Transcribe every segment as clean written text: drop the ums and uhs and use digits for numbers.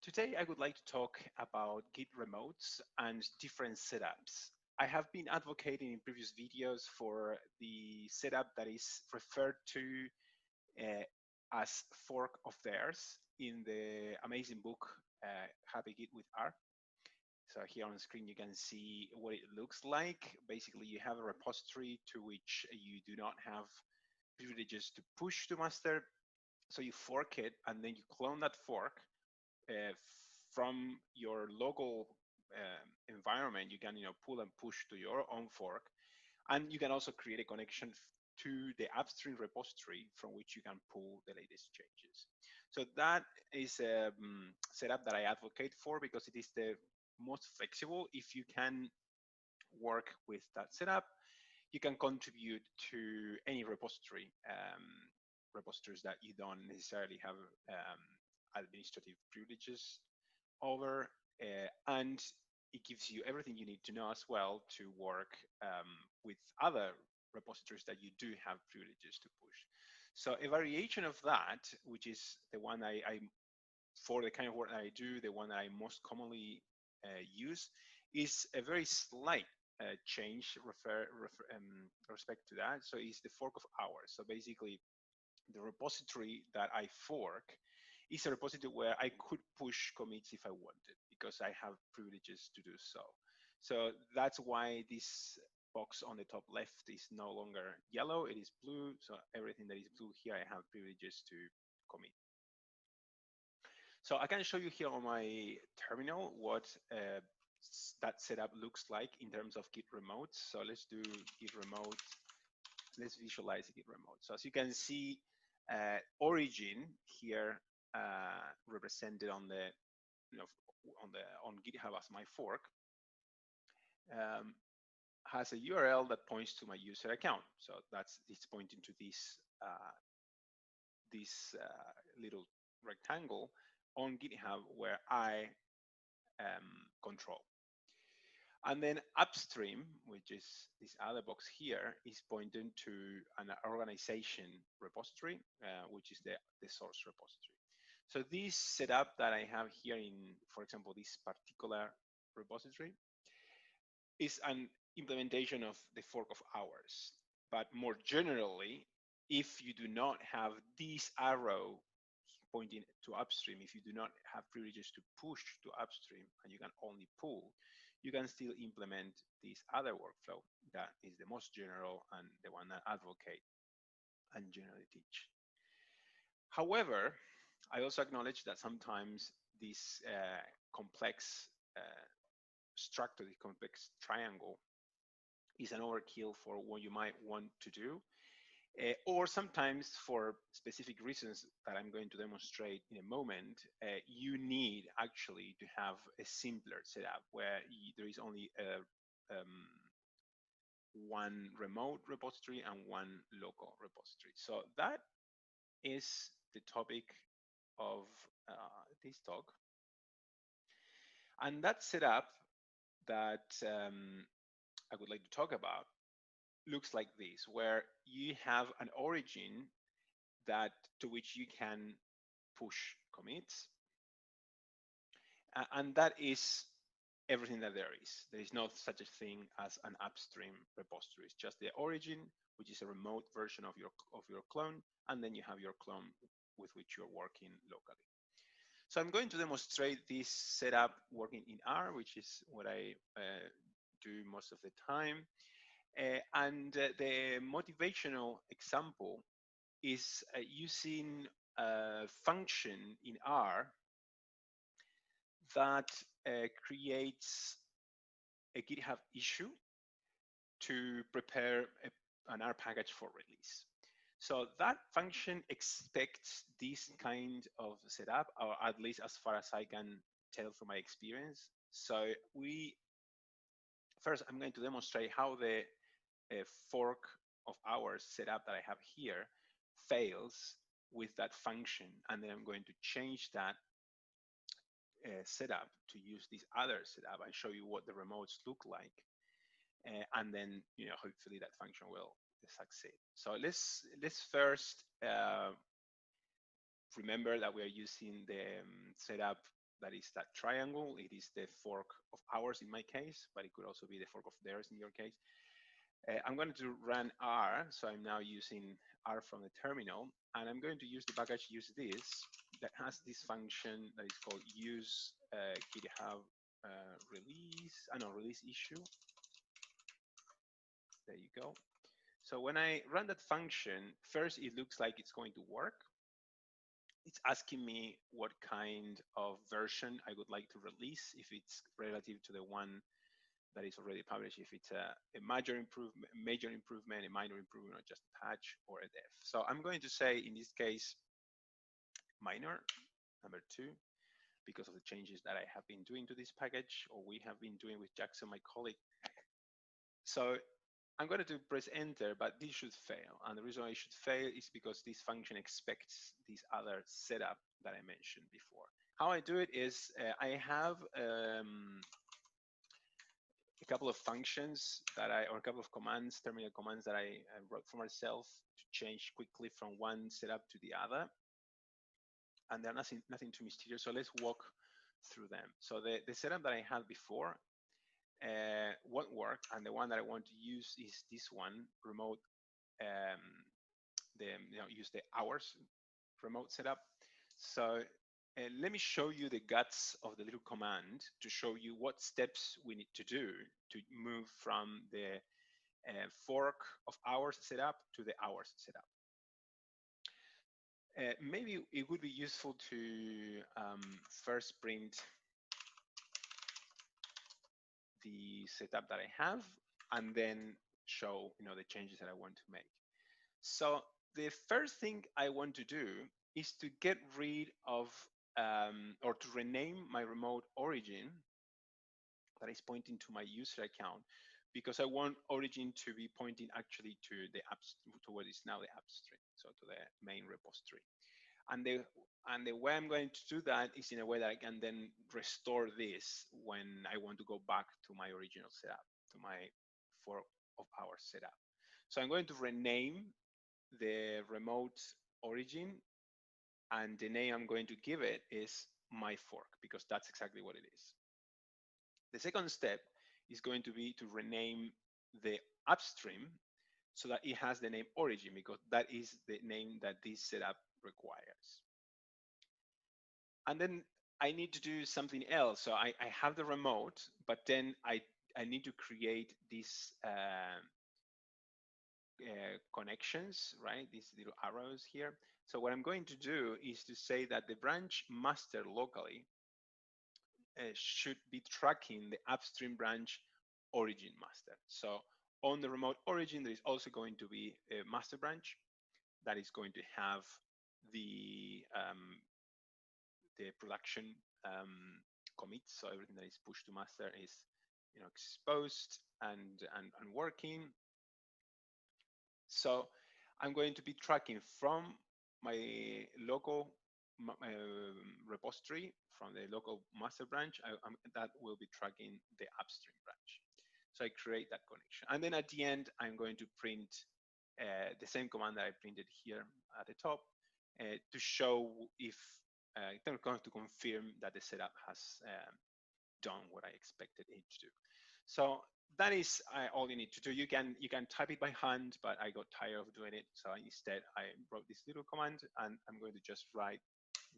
Today, I would like to talk about Git remotes and different setups. I have been advocating in previous videos for the setup that is referred to as fork of theirs in the amazing book Happy Git with R. So here on the screen, you can see what it looks like. Basically, you have a repository to which you do not have privileges to push to master. So you fork it and then you clone that fork uh, from your local environment. You can pull and push to your own fork, and you can also create a connection to the upstream repository from which you can pull the latest changes. So that is a setup that I advocate for because it is the most flexible. If you can work with that setup, you can contribute to any repository, repositories that you don't necessarily have administrative privileges over, and it gives you everything you need to know as well to work with other repositories that you do have privileges to push. So a variation of that, which is the one for the kind of work that I do, the one that I most commonly use, is a very slight change respect to that. So it's the fork of hours. So basically, the repository that I fork is a repository where I could push commits if I wanted because I have privileges to do so. So that's why this box on the top left is no longer yellow, it is blue. So everything that is blue here, I have privileges to commit. So I can show you here on my terminal what that setup looks like in terms of Git remotes. So let's do Git remote. Let's visualize Git remote. So as you can see, origin here represented on the on GitHub as my fork has a URL that points to my user account. So it's pointing to this little rectangle on GitHub where I control. And then upstream, which is this other box here, is pointing to an organization repository, which is the source repository. So this setup that I have here in, for example, this particular repository is an implementation of the fork of hours. But more generally, if you do not have this arrow pointing to upstream, if you do not have privileges to push to upstream and you can only pull, you can still implement this other workflow that is the most general and the one that I advocate and generally teach. However, I also acknowledge that sometimes this complex structure, this complex triangle, is an overkill for what you might want to do, or sometimes for specific reasons that I'm going to demonstrate in a moment, you need actually to have a simpler setup where there is only one remote repository and one local repository. So that is the topic of this talk. And that setup that I would like to talk about looks like this, where you have an origin that to which you can push commits, and that is everything that there is. There is no such a thing as an upstream repository. It's just the origin, which is a remote version of your clone, and then you have your clone with which you're working locally. So I'm going to demonstrate this setup working in R, which is what I do most of the time. And the motivational example is using a function in R that creates a GitHub issue to prepare an R package for release. So that function expects this kind of setup, or at least as far as I can tell from my experience. So first, I'm going to demonstrate how the fork of our setup that I have here fails with that function. And then I'm going to change that setup to use this other setup and show you what the remotes look like. And then, hopefully that function will succeed. So let's first remember that we are using the setup that is that triangle. It is the fork of ours in my case, but it could also be the fork of theirs in your case. I'm going to run R, so I'm now using R from the terminal, and I'm going to use the package use this that has this function that is called use GitHub release issue. There you go. So when I run that function, first it looks like it's going to work. It's asking me what kind of version I would like to release, if it's relative to the one that is already published, if it's a major improvement, a minor improvement, or just a patch or a dev. So I'm going to say, in this case, minor, number 2, because of the changes that I have been doing to this package, or we have been doing with Jackson, my colleague. So I'm going to press enter, but this should fail. And the reason why it should fail is because this function expects this other setup that I mentioned before. How I do it is I have a couple of functions that or a couple of commands, terminal commands that I wrote for myself to change quickly from one setup to the other. And they're nothing too mysterious. So let's walk through them. So the setup that I had before won't work, and the one that I want to use is this one, remote. Use the hours remote setup. So let me show you the guts of the little command to show you what steps we need to do to move from the fork of hours setup to the hours setup. Maybe it would be useful to first print the setup that I have and then show the changes that I want to make. So the first thing I want to do is to get rid of or to rename my remote origin that is pointing to my user account, because I want origin to be pointing actually to what is now the upstream, so to the main repository. And the way I'm going to do that is in a way that I can then restore this when I want to go back to my original setup, to my fork of hours setup. So I'm going to rename the remote origin, and the name I'm going to give it is my fork, because that's exactly what it is. The second step is going to be to rename the upstream so that it has the name origin, because that is the name that this setup requires. And then I need to do something else. So I have the remote, but then I need to create these connections, right? These little arrows here. So what I'm going to do is to say that the branch master locally should be tracking the upstream branch origin master. So on the remote origin, there is also going to be a master branch that is going to have the production commits. So everything that is pushed to master is exposed and working. So I'm going to be tracking from my local repository, from the local master branch, that will be tracking the upstream branch. So I create that connection. And then at the end, I'm going to print the same command that I printed here at the top to show if I'm going to confirm that the setup has done what I expected it to do. So that is all you need to do. You can type it by hand, but I got tired of doing it. So instead, I wrote this little command, and I'm going to just write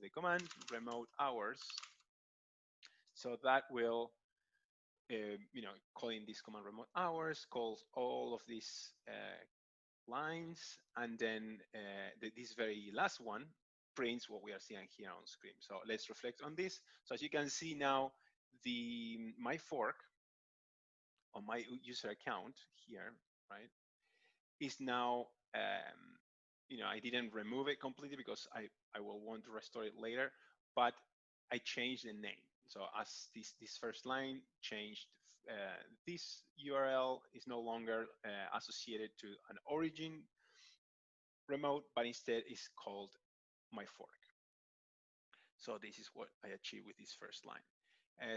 the command remote hours. So that will, calling this command remote hours calls all of these lines, and then this very last one prints what we are seeing here on screen. So let's reflect on this. So as you can see now, my fork on my user account here, right, is now, I didn't remove it completely because I will want to restore it later, but I changed the name. So as this first line changed, this URL is no longer associated to an origin remote, but instead is called my fork. So this is what I achieved with this first line.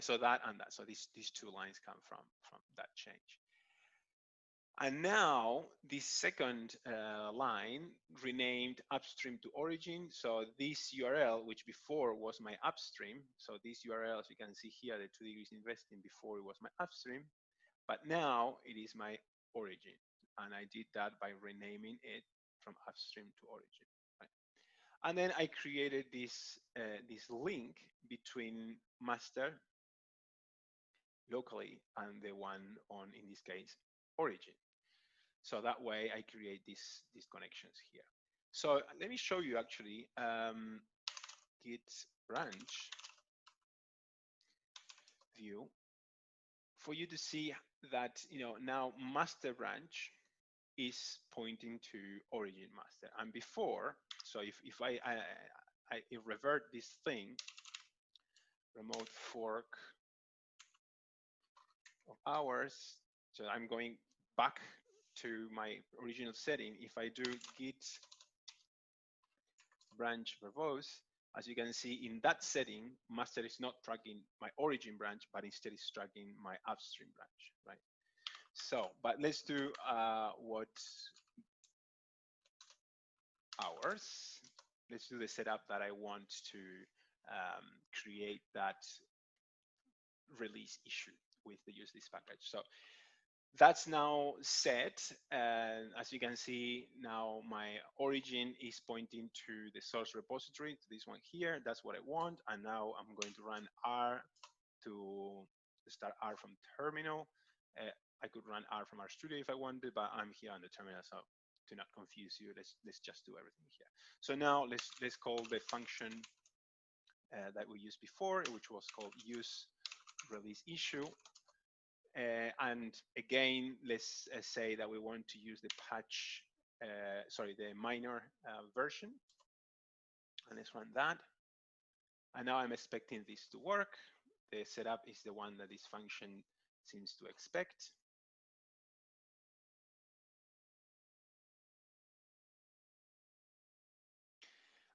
So that and that. So these two lines come from that change. And now this second line renamed upstream to origin. So this URL, which before was my upstream, so this URL, as you can see here, the 2 degrees investing, before it was my upstream, but now it is my origin. And I did that by renaming it from upstream to origin. Right? And then I created this link between master locally and the one on, in this case, origin. So that way I create these connections here. So let me show you actually Git branch view for you to see that, now master branch is pointing to origin master. And before, so if I revert this thing, remote fork of hours, so I'm going back to my original setting. If I do git branch verbose, as you can see in that setting, master is not tracking my origin branch, but instead is tracking my upstream branch, right? So, but let's do what hours. Let's do the setup that I want to create that release issue with the use this package. So that's now set, and as you can see now my origin is pointing to the source repository, to this one here. That's what I want. And now I'm going to run R to start R from terminal. I could run R from RStudio if I wanted, but I'm here on the terminal, so to not confuse you, let's just do everything here. So now let's call the function that we used before, which was called use release issue. And again, let's say that we want to use the patch, the minor version. And let's run that. And now I'm expecting this to work. The setup is the one that this function seems to expect.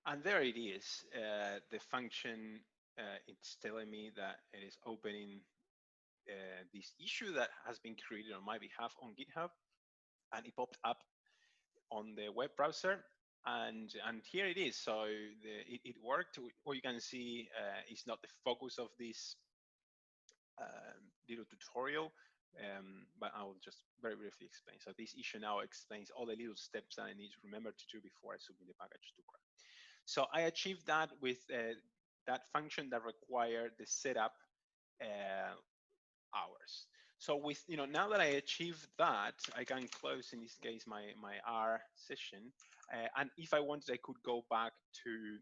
And there it is. The function, it's telling me that it is opening this issue that has been created on my behalf on GitHub, and it popped up on the web browser, and here it is. So it worked. What you can see is not the focus of this little tutorial, but I will just very briefly explain. So this issue now explains all the little steps that I need to remember to do before I submit the package to CRUD. So I achieved that with that function that required the setup hours. So with, now that I achieved that, I can close, in this case, my R session. And if I wanted, I could go back to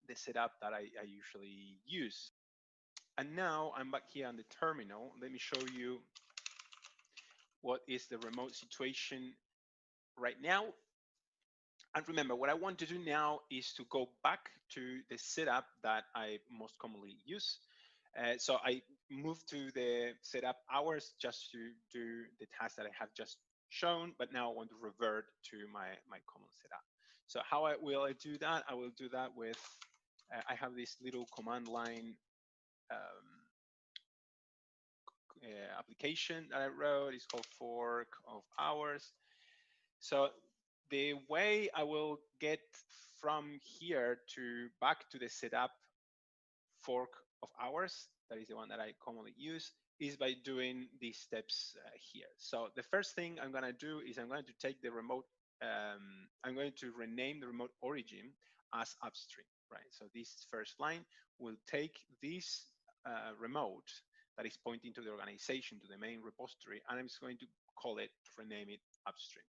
the setup that I usually use. And now I'm back here on the terminal. Let me show you what is the remote situation right now. And remember, what I want to do now is to go back to the setup that I most commonly use. So I move to the setup hours just to do the task that I have just shown, but now I want to revert to my common setup. So how will I do that? I will do that with, I have this little command line application that I wrote. It's called fork of hours. So the way I will get from here to back to the setup fork of hours, that is the one that I commonly use, is by doing these steps here. So the first thing I'm going to do is I'm going to take the remote, I'm going to rename the remote origin as upstream, right? So this first line will take this remote that is pointing to the organization, to the main repository, and I'm just going to call it, rename it upstream.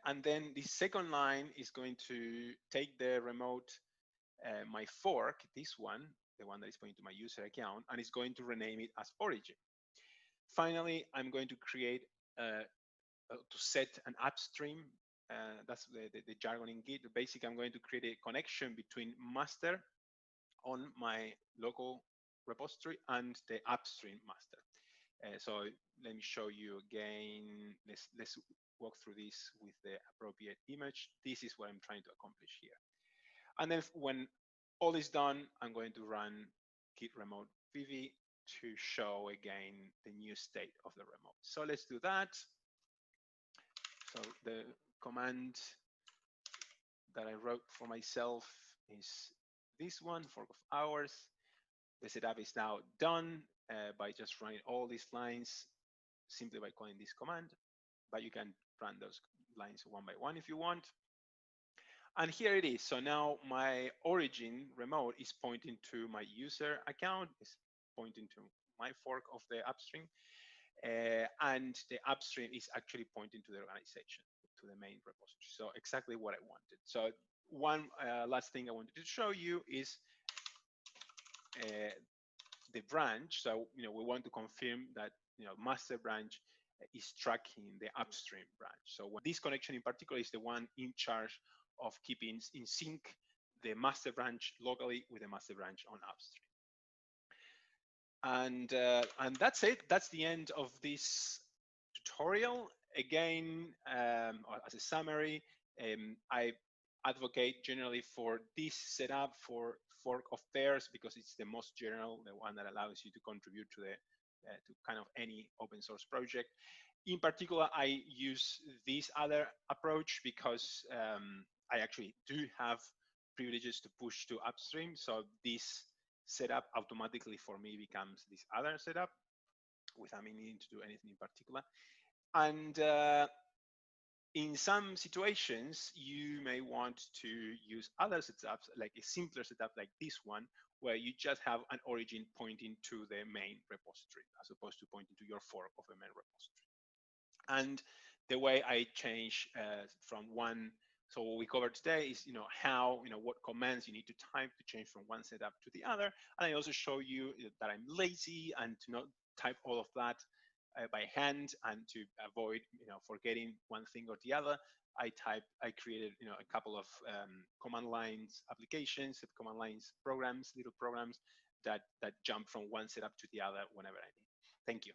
And then the second line is going to take the remote, my fork, this one, the one that is pointing to my user account, and it's going to rename it as origin. Finally, I'm going to create, to set an upstream, that's the jargon in Git. Basically, I'm going to create a connection between master on my local repository and the upstream master. So let me show you again. Let's walk through this with the appropriate image. This is what I'm trying to accomplish here. And then when all is done, I'm going to run git remote vv to show again the new state of the remote. So let's do that. So the command that I wrote for myself is this one, fork of hours. The setup is now done by just running all these lines simply by calling this command, but you can run those lines one by one if you want. And here it is. So now my origin remote is pointing to my user account, is pointing to my fork of the upstream, and the upstream is actually pointing to the organization, to the main repository. So exactly what I wanted. So one last thing I wanted to show you is the branch. So we want to confirm that master branch is tracking the upstream branch. So this connection in particular is the one in charge of keeping in sync the master branch locally with the master branch on upstream. And that's it. That's the end of this tutorial. Again, as a summary, I advocate generally for this setup for fork of pairs because it's the most general, the one that allows you to contribute to the to kind of any open source project. In particular, I use this other approach because I actually do have privileges to push to upstream. So this setup automatically for me becomes this other setup without me needing to do anything in particular. And in some situations, you may want to use other setups, like a simpler setup like this one, where you just have an origin pointing to the main repository, as opposed to pointing to your fork of the main repository. And the way I change from one, so what we covered today is, how, what commands you need to type to change from one setup to the other. And I also show you that I'm lazy and to not type all of that by hand, and to avoid, forgetting one thing or the other. I created, a couple of command lines applications, command lines programs, little programs that jump from one setup to the other whenever I need. Thank you.